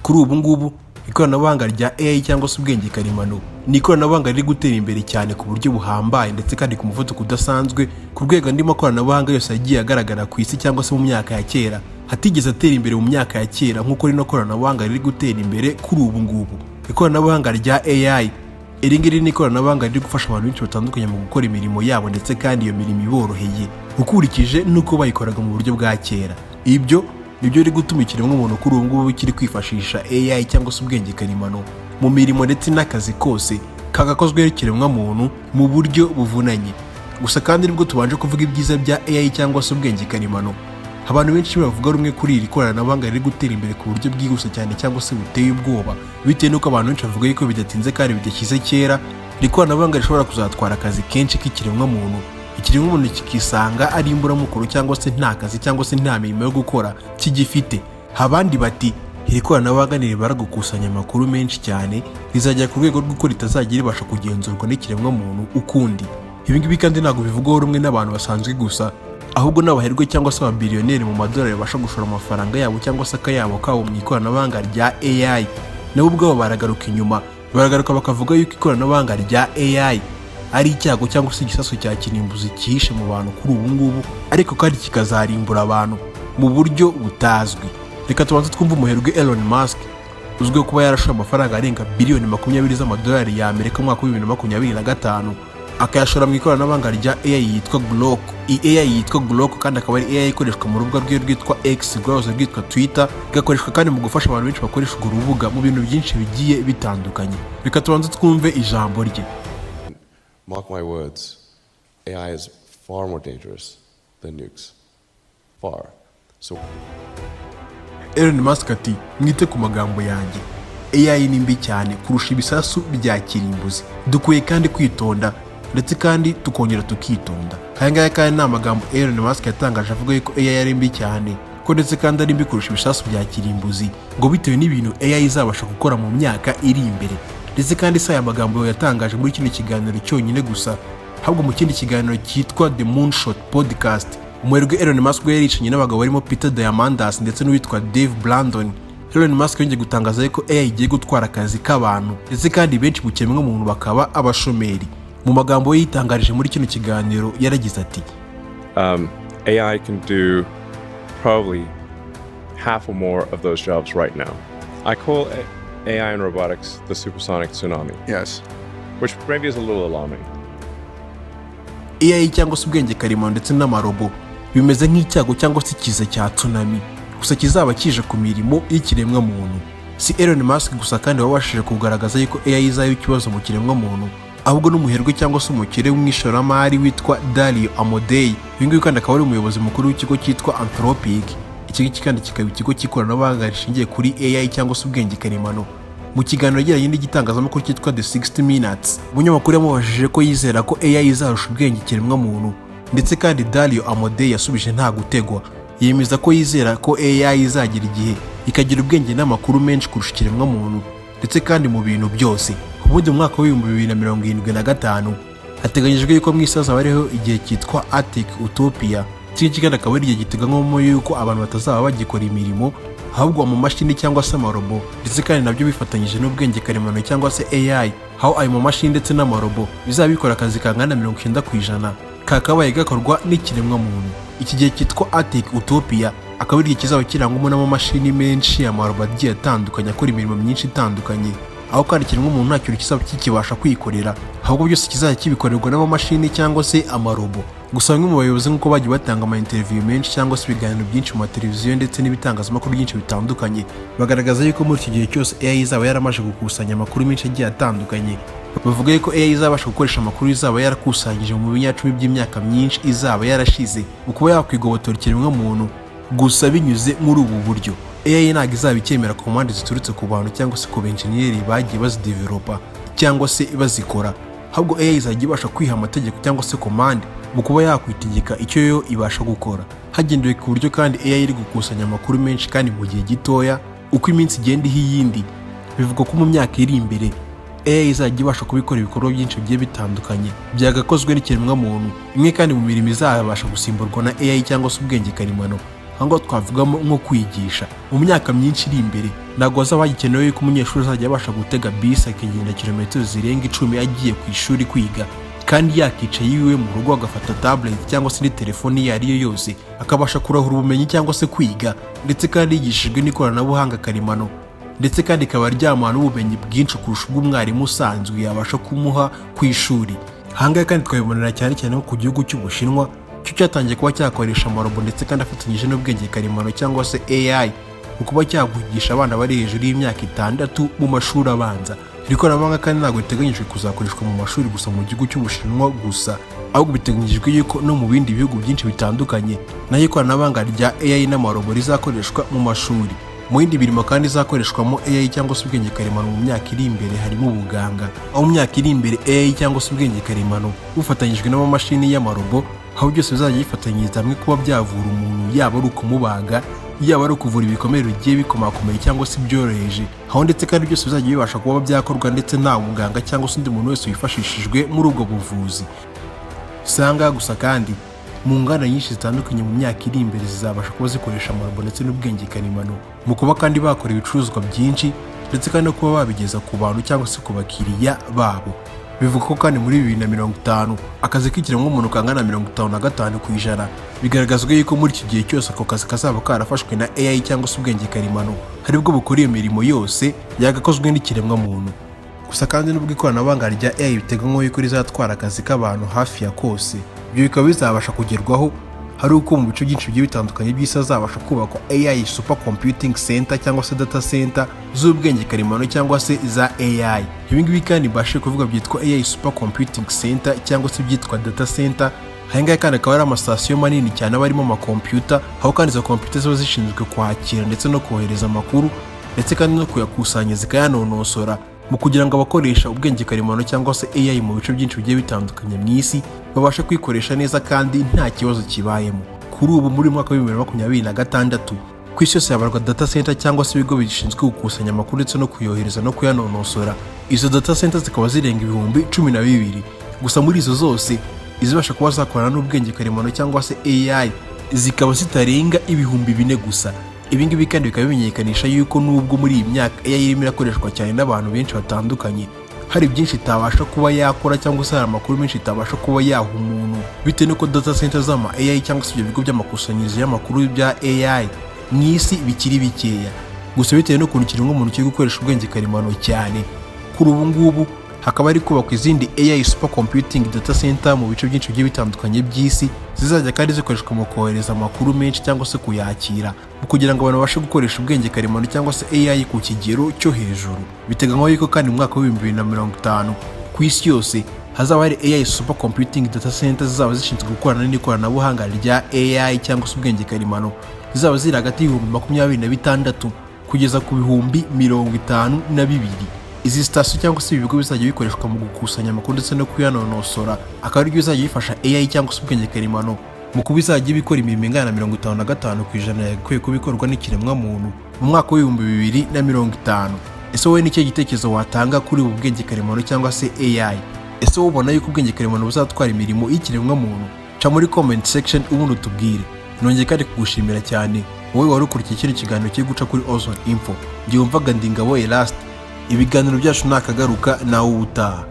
Kuri ubu ngubu ikoranabuhanga rya AI cyangwa se ubwenge karemano ni ikoranabuhanga riri gutera imbere cyane ku buryo buhambaye ndetse kandi ku muvuduko udasanzwe ku rwego andi makoranabuhanga yose yagiye agaragara ku isi cyangwa se mu myaka ya kera hatigeze atera imbere mu myaka ya kera nk'uko rino koranabuhanga riri gutera imbere kuri ubu ngubu. Ikoranabuhanga rya AI iri ngiri ni ikoranabuhanga riri gufasha abantu benshi batandukanye mu gukora imirimo yabo ndetse kandi iyo mirimo iboroheye ukurikije nuko bayikoraga mu buryo bwa kera. Ibyo nibyo riri gutuma ikiremwamuntu kuri ubu ngubu kiri kwifashisha AI cyangwa se ubwenge karemano mu mirimo ndetse n'akazi kose kagakozwe n'ikiremwamuntu mu buryo buvunanye. Gusa kandi nibwo tubanje kuvuga ibyiza bya AI cyangwa se ubwenge karemano, abantu benshi bavuga rumwe kuri iri koranabuhanga riri gutera imbere ku buryo bwihuse cyane cyangwa se buteye ubwoba, bitewe n'uko abantu benshi bavuga yuko bidatinze kandi bidashyize kera iri koranabuhanga rishobora kuzatwara akazi kenshi k'ikiremwamuntu, ikiremwamuntu kikisanga ari imburamukoro cyangwa se nta kazi cyangwa se nta mirimo yo gukora kigifite. Abandi bati iri koranabuhanga niribara gukusanya amakuru menshi cyane rizajya ku rwego rw'uko ritazajya ribasha kugenzurwa n'ikiremwamuntu ukundi. Ibi ngibi kandi ntabwo bivugwaho rumwe n'abantu basanzwe gusa, ahubwo n'abaherwe cyangwa se ababiliyoneri mu madolari babasha gushora amafaranga yabo cyangwa se akayabo kabo mu ikoranabuhanga rya AI nabo ubwabo baragaruka inyuma, baragaruka bakavuga yuko ikoranabuhanga rya AI ari icyago cyangwa se igisasu cya kirimbuzi cyihishe mu bantu kuri ubu ngubu, ariko kandi kikazarimbura abantu mu buryo butazwi. Reka tubanze twumve umuherwe ELON MUSK uzwiho kuba yarashoye amafaranga arenga biliyoni 20 z'amadolari ya Amerika mu mwaka wa 2025 akayashora mu ikoranabuhanga rya AI yitwa Grok. Iyi AI yitwa Grok kandi akaba ari AI ikoreshwa mu rubuga rwitwa X rwahoze rwitwa Twitter, igakoreshwa kandi mu gufasha abantu benshi bakoresha urwo rubuga mu bintu byinshi bigiye bitandukanye. Reka tubanze twumve ijambo rye. Mark my words, AI is far more dangerous than nukes. Far. So Elon Musk ati mwite ku magambo yanjye, AI ni mbi cyane kurusha ibisasu bya kirimbuzi. Dukwiye kandi kwitonda ndetse kandi tukongera tukitonda. Aya ngaya kandi ni amagambo Elon Musk yatangaje avuga yuko AI ari mbi cyane ko ndetse kandi ari mbi kurusha ibisasu bya kirimbuzi, ngo bitewe n'ibintu AI izabasha gukora mu myaka iri imbere. Ndetse kandi aya magambo yatangaje muri kino kiganiro cyonyine gusa, ahubwo mu kindi kiganiro cyitwa The Moonshot Podcast umuherwe Elon Musk yaricanye n'abagabo barimo Peter Diamandis ndetse n'uwitwa Dave Brandon. Elon Musk yongeye gutangaza ko AI igiye gutwara akazi k'abantu ndetse kandi benshi mu kiremwamuntu bakaba abashomeri. Mu magambo ye yitangarije muri kino kiganiro yaragize ati AI can do probably half or more of those jobs right now. I call AI and robotics the supersonic tsunami. yes, Which maybe is a little alarming. AI cyangwa se ubwenge karemano ndetse n'amarobo bimeze nk'icyago cyangwa se ikiza cya tsunami, gusa kizaba kije ku mirimo y'ikiremwamuntu. Si Elon Musk gusa kandi wabashije kugaragaza yuko AI izaba ikibazo mu kiremwamuntu, ahubwo n'umuherwe cyangwa se umukire w'umwishoramari witwa Dario Amodei. Uyu nguyu kandi akaba ari umuyobozi mukuru w'ikigo cyitwa Anthropic. Iki ngiki kandi kikaba ikigo cy'ikoranabuhanga rishingiye kuri AI cyangwa se ubwenge karemano. Mu kiganiro yagiranye n'igitangazamakuru cyitwa The 60 Minutes, umunyamakuru yamubajije ko yizera ko AI izarusha ubwenge ikiremwamuntu, ndetse kandi Dario Amodei yasubije nta gutegwa. Yemeza ko yizera ko AI izagira igihe ikagira ubwenge n'amakuru menshi kurusha ikiremwamuntu ndetse kandi mu bintu byose. Ubundi mu mwaka wa 2075 hateganyijwe yuko mu isi hazaba hariho igihe cyitwa Arctic Utopia. Iki kandi akaba ari igihe giteganywa yuko abantu batazaba bagikora imirimo, ahubwo mu mashini cyangwa se amarobo, ndetse kandi nabyo bifatanyije n'ubwenge karemano cyangwa se AI, aho ayo mashini ndetse n'amarobo bizaba bikora akazi kangana 90% kakabaye gakorwa n'ikiremwamuntu. Iki gihe cyitwa Arctic Utopia akaba ari igihe kizaba kirangwamo n'amamashini menshi, amarobo agiye atandukanye akora imirimo myinshi itandukanye, aho kandi ikiremwamuntu nta kintu kizaba kikibasha kwikorera, ahubwo byose kizajya kibikorerwa n'amamashini cyangwa se amarobo. Gusa bamwe mu bayobozi nk'uko bagiye batanga ama-interview menshi cyangwa se ibiganiro byinshi mu mateleviziyo ndetse n'ibitangazamakuru byinshi bitandukanye, bagaragaza yuko muri iki gihe cyose AI izaba yaramaje gukusanya amakuru menshi agiye atandukanye. Bavuga yuko AI izabasha gukoresha amakuru izaba yarakusanyije mu binyacumi by'imyaka myinshi izaba yarashize mu kuba yakwigobotora ikiremwamuntu, gusa binyuze muri ubu buryo. AI ntabwo izaba ikemera komande ziturutse ku bantu cyangwa se ku benjeniyeri bagiye bazidevelopa cyangwa se bazikora, ahubwo AI izajya ibasha kwiha amategeko cyangwa se komande mu kuba yakwitegeka icyo yo ibasha gukora, hagendewe ku buryo kandi AI iri gukusanya amakuru menshi kandi mu gihe gitoya. Uko iminsi igenda iyindi, bivuga ko mu myaka iri imbere AI izajya ibasha kubikora ibikorwa byinshi bigiye bitandukanye byagakozwe n'ikiremwamuntu, imwe kandi mu mirimo izabasha gusimburwa na AI cyangwa se ubwenge karemano. Aho twavugamo nko kwigisha. Mu myaka myinshi iri imbere ntabwo hazaba hagikenewe yuko umunyeshuri azajya abasha gutega bisi akagenda kilometero zirenga 10 agiye ku ishuri kwiga, kandi yakicaye iwe mu rugo agafata tablet cyangwa se telefone iyo ari yo yose akabasha kurahura ubumenyi cyangwa se kwiga, ndetse kandi yigishijwe n'ikoranabuhanga karemano, ndetse kandi ikaba ryamuha n'ubumenyi bwinshi kurusha ubw'umwarimu usanzwe yabasha kumuha ku ishuri. Ahangaha kandi twabibonera cyane cyane nko ku gihugu cy'Ubushinwa, cyo cyatangiye kuba cyakoresha amarobo ndetse kandi afatanyije n'ubwenge karemano cyangwa se AI mu kuba cyakwigisha abana bari hejuru y'imyaka 6 mu mashuri abanza. Iri koranabuhanga kandi ntabwo riteganyijwe kuzakoreshwa mu mashuri gusa mu gihugu cy'Ubushinwa gusa, ahubwo biteganyijwe yuko no mu bindi bihugu byinshi bitandukanye nayo ikoranabuhanga rya AI n'amarobo rizakoreshwa mu mashuri. Mu yindi mirimo kandi izakoreshwamo AI cyangwa se ubwenge karemano mu myaka iri imbere harimo ubuganga, aho mu myaka iri imbere AI cyangwa se ubwenge karemano bufatanyijwe n'amamashini y'amarobo, aho byose bizajya bifatanyiriza hamwe kuba byavura umuntu, yaba ari ukumubaga, yaba ari ukuvura ibikomere bigiye bikomakomeye cyangwa se byoroheje, aho ndetse kandi byose bizajya bibasha kuba byakorwa ndetse nta muganga cyangwa se undi muntu wese wifashishijwe muri ubwo buvuzi. Usanga gusa kandi mu nganda nyinshi zitandukanye mu myaka iri imbere zizabasha kuba zikoresha amarobo ndetse n'ubwenge karemano mu kuba kandi bakora ibicuruzwa byinshi, ndetse kandi no kuba babigeza ku bantu cyangwa se ku bakiriya babo. Bivuga ko kandi muri 2050 akazi k'ikiremwamuntu kangana 55%, bigaragazwa yuko muri iki gihe cyose ako kazi kazaba karafashwe na AI cyangwa se ubwenge karemano, hari bwo bukora iyo mirimo yose yagakozwe n'ikiremwamuntu. Gusa kandi n'ubwo ikoranabuhanga rya AI biteganywa yuko rizatwara akazi k'abantu hafi ya kose, ibyo bikaba bizabasha kugerwaho hari uko mu bice byinshi bigiye bitandukanye by'isi hazabasha kubakwa AI super computing center cyangwa se data center z'ubwenge karemano cyangwa se za AI. Ibi ngibi kandi bashe kuvuga byitwa AI super computing center cyangwa se byitwa data center. Ahangaha kandi akaba ari amasitasiyo manini cyane aba arimo amakompiyuta, aho kandi izo kompiyuta ziba zishinzwe kwakira ndetse no kohereza amakuru, ndetse kandi no kuyakusanya zikayanonosora mu kugira ngo abakoresha ubwenge karemano cyangwa se AI mu bice byinshi bigiye bitandukanye mu isi babasha kwikoresha neza kandi nta kibazo kibayemo. Kuri ubu muri mwaka wa 2026 ku isi yose habarwa data center cyangwa se ibigo bishinzwe gukusanya amakuru ndetse no kuyohereza no kuyanonosora. Izo data center zikaba zirenga 12,000. Gusa muri izo zose izibasha kuba zakorana n'ubwenge karemano cyangwa se AI zikaba zitarenga 4,000 gusa. Ibi ngibi kandi bikaba bimenyekanisha yuko nubwo muri iyi myaka AI irimo irakoreshwa cyane n'abantu benshi batandukanye, hari byinshi itabasha kuba yakora cyangwa se hari amakuru menshi itabasha kuba yaha umuntu, bitewe n'uko data center z'ama AI cyangwa se ibyo bigo by'amakusanyirizo y'amakuru bya AI mu isi bikiri bikeya. Gusa bitewe n'ukuntu ikiremwamuntu kiri gukoresha ubwenge karemano cyane, kuri ubu ngubu hakaba ari kubakwa izindi AI super computing data center mu bice byinshi bigiye bitandukanye by'isi, zizajya kandi zikoreshwa mu kohereza amakuru menshi cyangwa se kuyakira, mu kugira ngo abantu babashe gukoresha ubwenge karemano cyangwa se AI ku kigero cyo hejuru. Biteganywa yuko kandi mu mwaka wa 2050 ku isi yose hazaba hari AI super computing data center zizaba zishinzwe gukorana n'ikoranabuhanga rya AI cyangwa se ubwenge karemano, zizaba ziri hagati y'26,000 kugeza ku 52,000. Izi sitasiyo cyangwa se ibigo bizajya bikoreshwa mu gukusanya amakuru ndetse no kuyanonosora, akaba ari byo bizajya bifasha AI cyangwa se ubwenge karemano mu kuba izajya bikora imirimo ingana na 55% yagakwiye kubikorwa n'ikiremwamuntu mu mwaka wa 2050. Ese wowe nicyo gitekerezo watanga kuri ubu bwenge karemano cyangwa se AI? Ese wowe ubona yuko ubwenge karemano buzatwara imirimo y'ikiremwamuntu? Ca muri comment section ubundi utubwire. Nongeye kandi kugushimira cyane wowe wari ukurikiye kino kiganiro cyo guca kuri Ozone Info. Ngiye umvaga ndi Ngabo Elast. Ibiganiro byacu nakagaruka nawe utaha.